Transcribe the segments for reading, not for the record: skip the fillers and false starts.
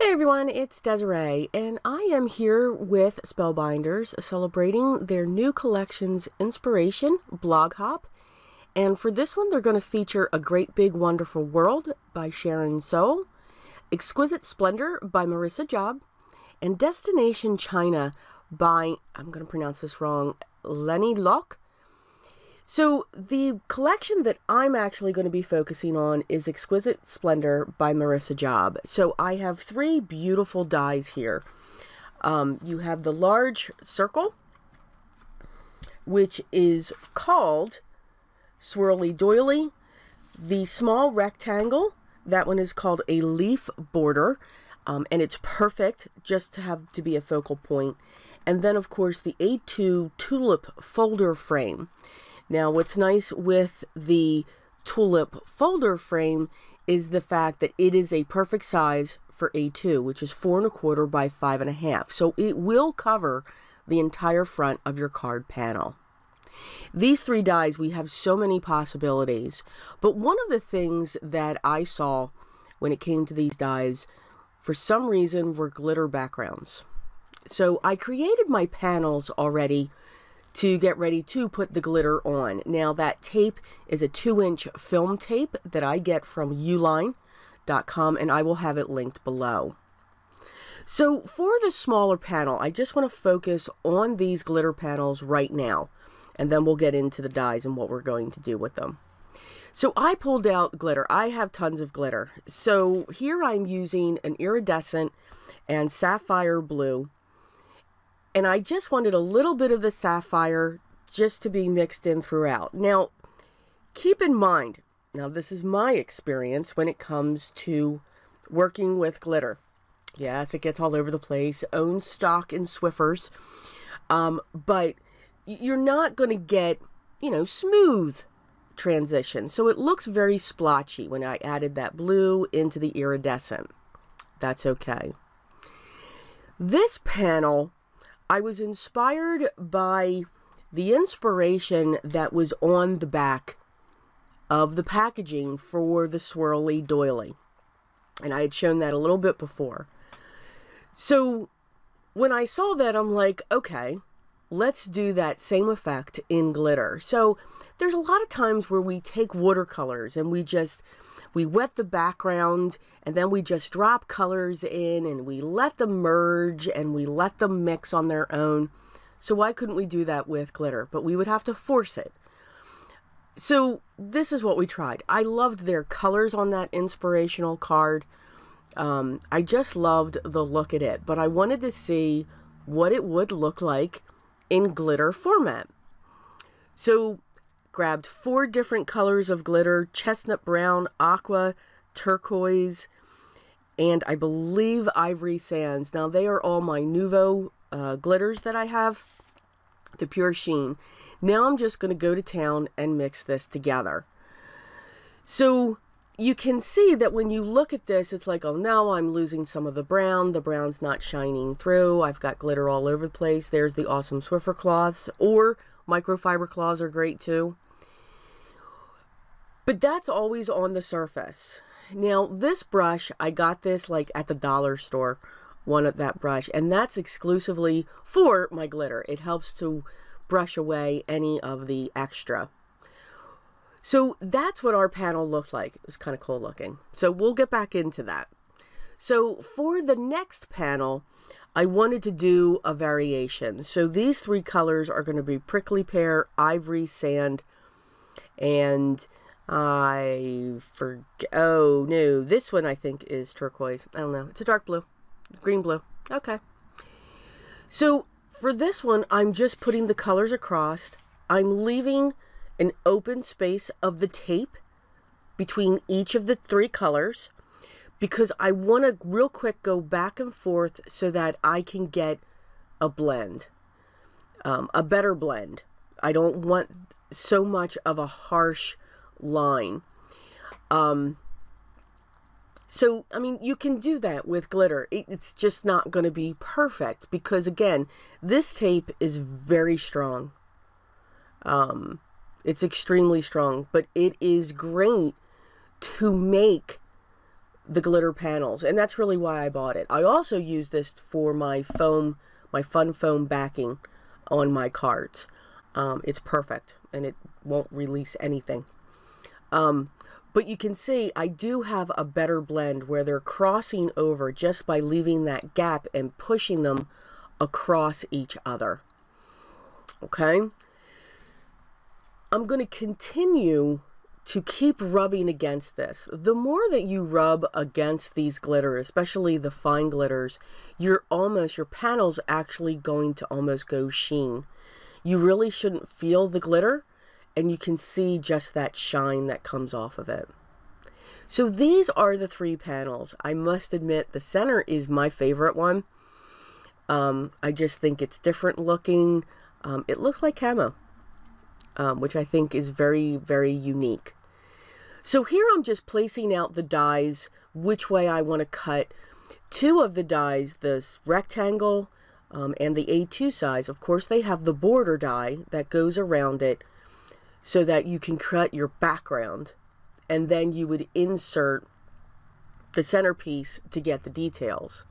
Hey everyone, it's Desiree, and I am here with Spellbinders celebrating their new collection's inspiration, Blog Hop. And for this one, they're going to feature A Great Big Wonderful World by Sharon Soule, Exquisite Splendor by Marisa Job, and Destination China by, I'm going to pronounce this wrong, Lenny Locke. So the collection that I'm actually going to be focusing on is Exquisite Splendor by Marisa Job. So I have three beautiful dies here. You have the large circle, which is called Swirly Doily. The small rectangle, that one is called a leaf border, and it's perfect just to have to be a focal point. And then, of course, the A2 tulip folder frame. Now, what's nice with the tulip folder frame is the fact that it is a perfect size for A2, which is 4 1/4 by 5 1/2. So it will cover the entire front of your card panel. These three dies, we have so many possibilities. But one of the things that I saw when it came to these dies, for some reason, were glitter backgrounds. So I created my panels already to get ready to put the glitter on. Now that tape is a 2-inch film tape that I get from uline.com, and I will have it linked below. So for the smaller panel, I just want to focus on these glitter panels right now, and then we'll get into the dies and what we're going to do with them. So I pulled out glitter. I have tons of glitter. So here I'm using an iridescent and sapphire blue. And I just wanted a little bit of the sapphire just to be mixed in throughout. Now, keep in mind, now this is my experience when it comes to working with glitter. Yes, it gets all over the place. Own stock in Swiffers. But you're not going to get, smooth transition. So it looks very splotchy when I added that blue into the iridescent. That's okay. This panel, I was inspired by the inspiration that was on the back of the packaging for the Swirly Doily. And I had shown that a little bit before. So when I saw that, I'm like, okay, let's do that same effect in glitter. So there's a lot of times where we take watercolors and we wet the background, and then we just drop colors in and we let them merge and we let them mix on their own. So why couldn't we do that with glitter? But we would have to force it. So this is what we tried. I loved their colors on that inspirational card. I just loved the look at it, but I wanted to see what it would look like in glitter format. So grabbed 4 different colors of glitter: chestnut brown, aqua, turquoise, and I believe ivory sands. Now they are all my Nuvo glitters that I have, the pure sheen. Now I'm just going to go to town and mix this together. So you can see that when you look at this, it's like, oh no, I'm losing some of the brown. The brown's not shining through. I've got glitter all over the place. There's the awesome Swiffer cloths, or microfiber cloths are great too. But that's always on the surface. Now, this brush, I got this like at the dollar store, one of that brush, and that's exclusively for my glitter. It helps to brush away any of the extra. So that's what our panel looked like. It was kind of cool looking. So we'll get back into that. So for the next panel, I wanted to do a variation. So these 3 colors are going to be prickly pear, ivory sand, and I forget. Oh no, this one I think is turquoise. I don't know. It's a dark blue, green blue. Okay. So for this one, I'm just putting the colors across. I'm leaving an open space of the tape between each of the 3 colors because I want to real quick go back and forth so that I can get a blend, a better blend. I don't want so much of a harsh line. So, I mean, you can do that with glitter. It's just not going to be perfect because, again, this tape is very strong. It's extremely strong, but it is great to make the glitter panels, and that's really why I bought it. I also use this for my foam, my fun foam backing on my cards. It's perfect, and it won't release anything. But you can see I do have a better blend where they're crossing over just by leaving that gap and pushing them across each other. Okay? I'm going to continue to keep rubbing against this. The more that you rub against these glitters, especially the fine glitters, your panel's actually going to almost go sheen. You really shouldn't feel the glitter, and you can see just that shine that comes off of it. So these are the 3 panels. I must admit the center is my favorite one. I just think it's different looking. It looks like camo, which I think is very, very unique. So here I'm just placing out the dies, which way I want to cut. 2 of the dies, this rectangle and the A2 size, of course they have the border die that goes around it so that you can cut your background, and then you would insert the centerpiece to get the details.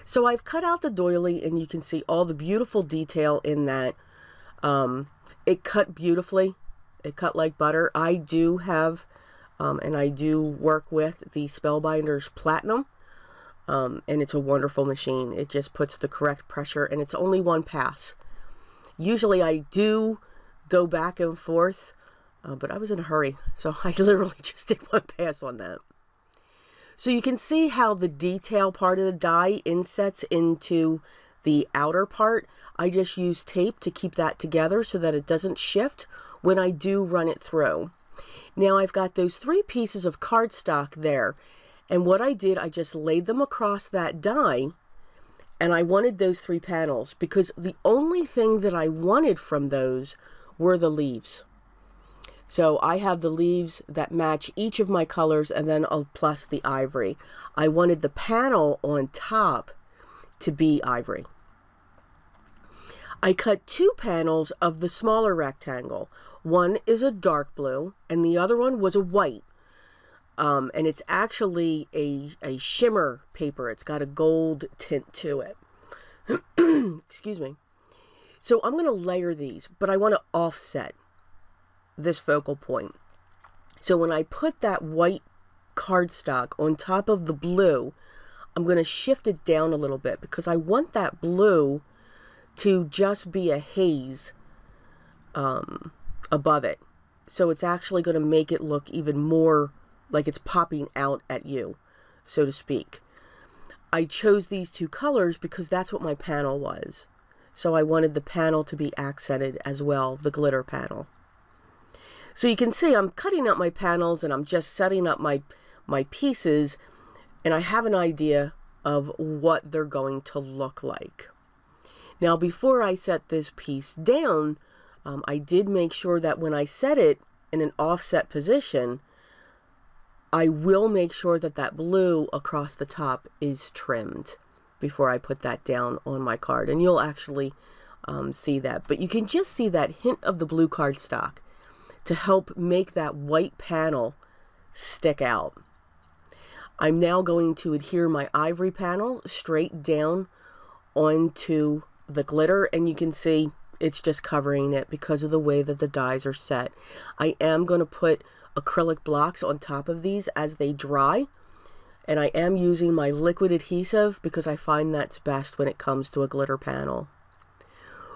So I've cut out the doily, and you can see all the beautiful detail in that. It cut beautifully. It cut like butter. I do have, and I do work with the Spellbinders Platinum, and it's a wonderful machine. It just puts the correct pressure, and it's only 1 pass. Usually I do go back and forth, but I was in a hurry, so I literally just did 1 pass on that. So you can see how the detail part of the die insets into the outer part. I just use tape to keep that together so that it doesn't shift when I do run it through. Now I've got those 3 pieces of cardstock there, and what I did, I just laid them across that die, and I wanted those 3 panels because the only thing that I wanted from those were the leaves. So I have the leaves that match each of my colors, and then plus the ivory. I wanted the panel on top to be ivory. I cut 2 panels of the smaller rectangle. One is a dark blue, and the other one was a white. And it's actually a shimmer paper. It's got a gold tint to it. Excuse me. So I'm going to layer these, but I want to offset this focal point. So when I put that white cardstock on top of the blue, I'm going to shift it down a little bit because I want that blue to just be a haze above it. So it's actually going to make it look even more like it's popping out at you, so to speak. I chose these 2 colors because that's what my panel was. So I wanted the panel to be accented as well, the glitter panel. So you can see I'm cutting out my panels and I'm just setting up my pieces, and I have an idea of what they're going to look like. Now before I set this piece down, I did make sure that when I set it in an offset position, I will make sure that that blue across the top is trimmed before I put that down on my card. And you'll actually see that. But you can just see that hint of the blue cardstock to help make that white panel stick out. I'm now going to adhere my ivory panel straight down onto the glitter, and you can see it's just covering it because of the way that the dies are set. I am going to put acrylic blocks on top of these as they dry, and I am using my liquid adhesive because I find that's best when it comes to a glitter panel.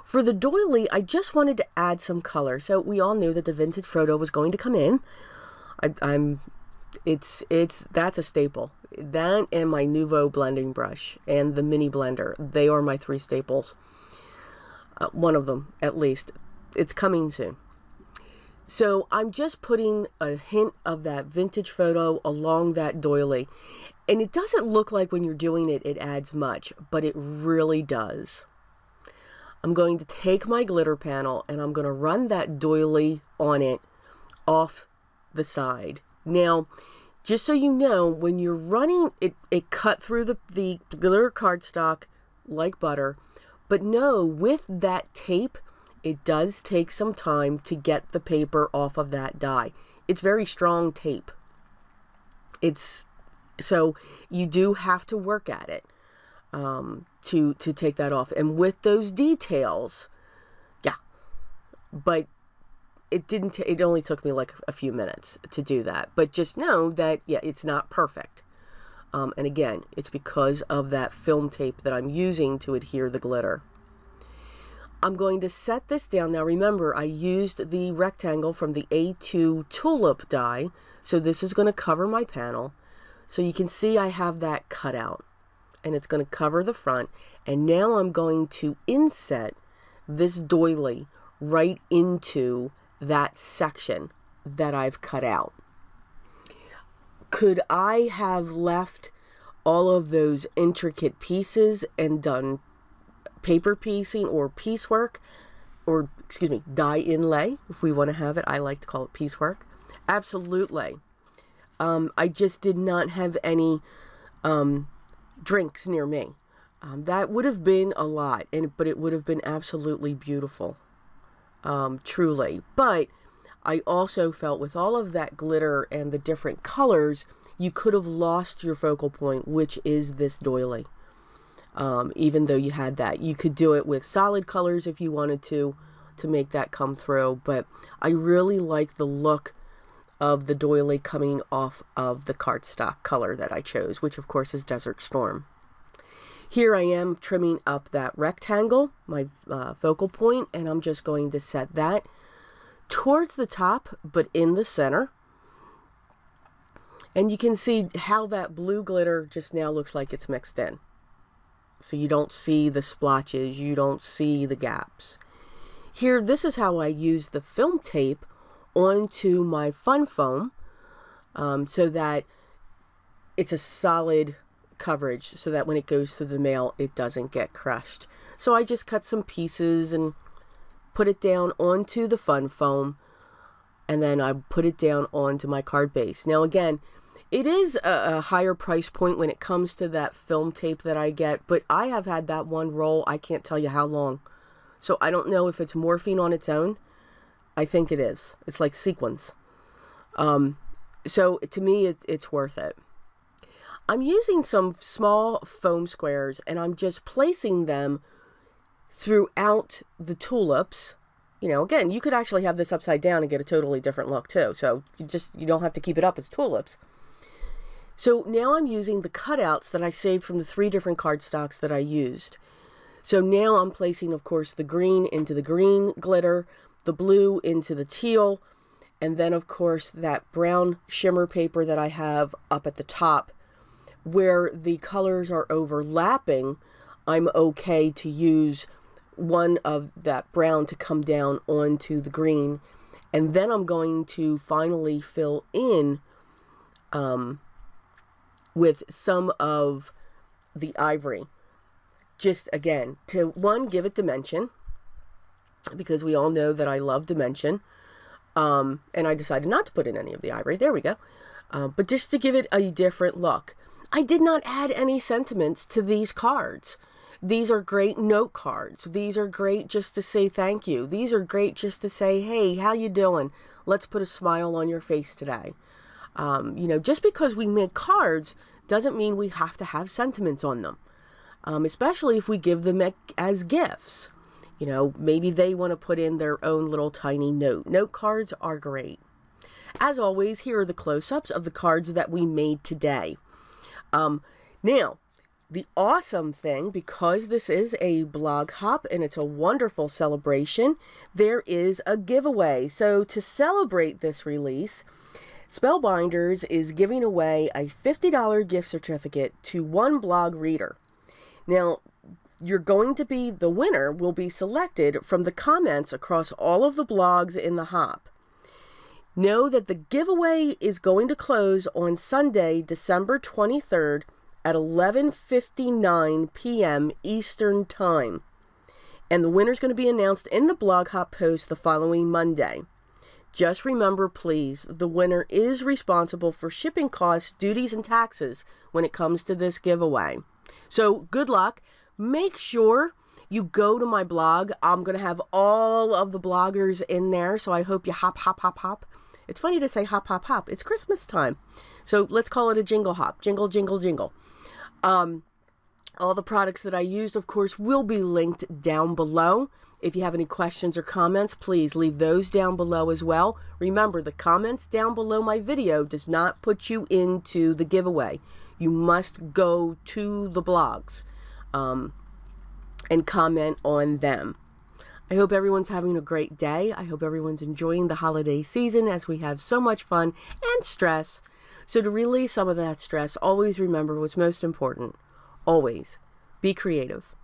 For the doily, I just wanted to add some color. So we all knew that the Vintage Frodo was going to come in. That's a staple. That and my Nuvo blending brush and the mini blender. They are my 3 staples. One of them, at least. It's coming soon. So I'm just putting a hint of that Vintage Photo along that doily. And it doesn't look like when you're doing it, it adds much, but it really does. I'm going to take my glitter panel and I'm going to run that doily on it off the side. Now, just so you know, when you're running, it cut through the glitter cardstock like butter. But no, with that tape, it does take some time to get the paper off of that die. It's very strong tape. It's So you do have to work at it to take that off. And with those details, yeah. But it only took me like a few minutes to do that. But just know that, yeah, it's not perfect. And again, it's because of that film tape that I'm using to adhere the glitter. I'm going to set this down. Now remember, I used the rectangle from the A2 tulip die. So this is going to cover my panel. So you can see I have that cut out. And it's going to cover the front. And now I'm going to inset this doily right into that section that I've cut out. Could I have left all of those intricate pieces and done paper piecing or piecework, or excuse me, die inlay, if we want to have it? I like to call it piecework. Absolutely. I just did not have any drinks near me. That would have been a lot, but it would have been absolutely beautiful. Truly. But I also felt with all of that glitter and the different colors, you could have lost your focal point, which is this doily. Even though you had that, you could do it with solid colors if you wanted to make that come through. But I really like the look of the doily coming off of the cardstock color that I chose, which of course is Desert Storm. Here I am trimming up that rectangle, my focal point, and I'm just going to set that towards the top, but in the center. And you can see how that blue glitter just now looks like it's mixed in. So you don't see the splotches, you don't see the gaps. Here, this is how I use the film tape onto my fun foam, so that it's a solid coverage, so that when it goes through the mail, it doesn't get crushed. So I just cut some pieces and put it down onto the fun foam, and then I put it down onto my card base. Now again, it is a higher price point when it comes to that film tape that I get, but I have had that one roll, I can't tell you how long. So I don't know if it's morphine on its own. I think it is. It's like sequins. So to me, it's worth it. I'm using some small foam squares, and I'm just placing them throughout the tulips. You know, again, you could actually have this upside down and get a totally different look too. So you don't have to keep it up as tulips. So now I'm using the cutouts that I saved from the 3 different cardstocks that I used. So now I'm placing, of course, the green into the green glitter, the blue into the teal, and then, of course, that brown shimmer paper that I have up at the top. Where the colors are overlapping, I'm okay to use one of that brown to come down onto the green. And then I'm going to finally fill in with some of the ivory. Just, again, to, one, give it dimension, because we all know that I love dimension. And I decided not to put in any of the ivory. There we go. But just to give it a different look. I did not add any sentiments to these cards. These are great note cards. These are great just to say thank you. These are great just to say, hey, how you doing? Let's put a smile on your face today. You know, just because we make cards doesn't mean we have to have sentiments on them. Especially if we give them as gifts. You know, maybe they want to put in their own little tiny note. Note cards are great. As always, here are the close-ups of the cards that we made today. Now, the awesome thing, because this is a blog hop and it's a wonderful celebration, there is a giveaway. So to celebrate this release, Spellbinders is giving away a $50 gift certificate to one blog reader. Now, the winner will be selected from the comments across all of the blogs in the hop. Know that the giveaway is going to close on Sunday, December 23rd at 11:59 p.m. Eastern Time. And the winner is going to be announced in the blog hop post the following Monday. Just remember, please, the winner is responsible for shipping costs, duties, and taxes when it comes to this giveaway. So good luck. Make sure you go to my blog. I'm going to have all of the bloggers in there, so I hope you hop. It's funny to say hop. It's Christmas time. So let's call it a jingle hop. Jingle, jingle, jingle. All the products that I used, of course, will be linked down below. If you have any questions or comments, please leave those down below as well. Remember, the comments down below my video does not put you into the giveaway. You must go to the blogs and comment on them. I hope everyone's having a great day. I hope everyone's enjoying the holiday season as we have so much fun and stress. So to relieve some of that stress, always remember what's most important. Always be creative.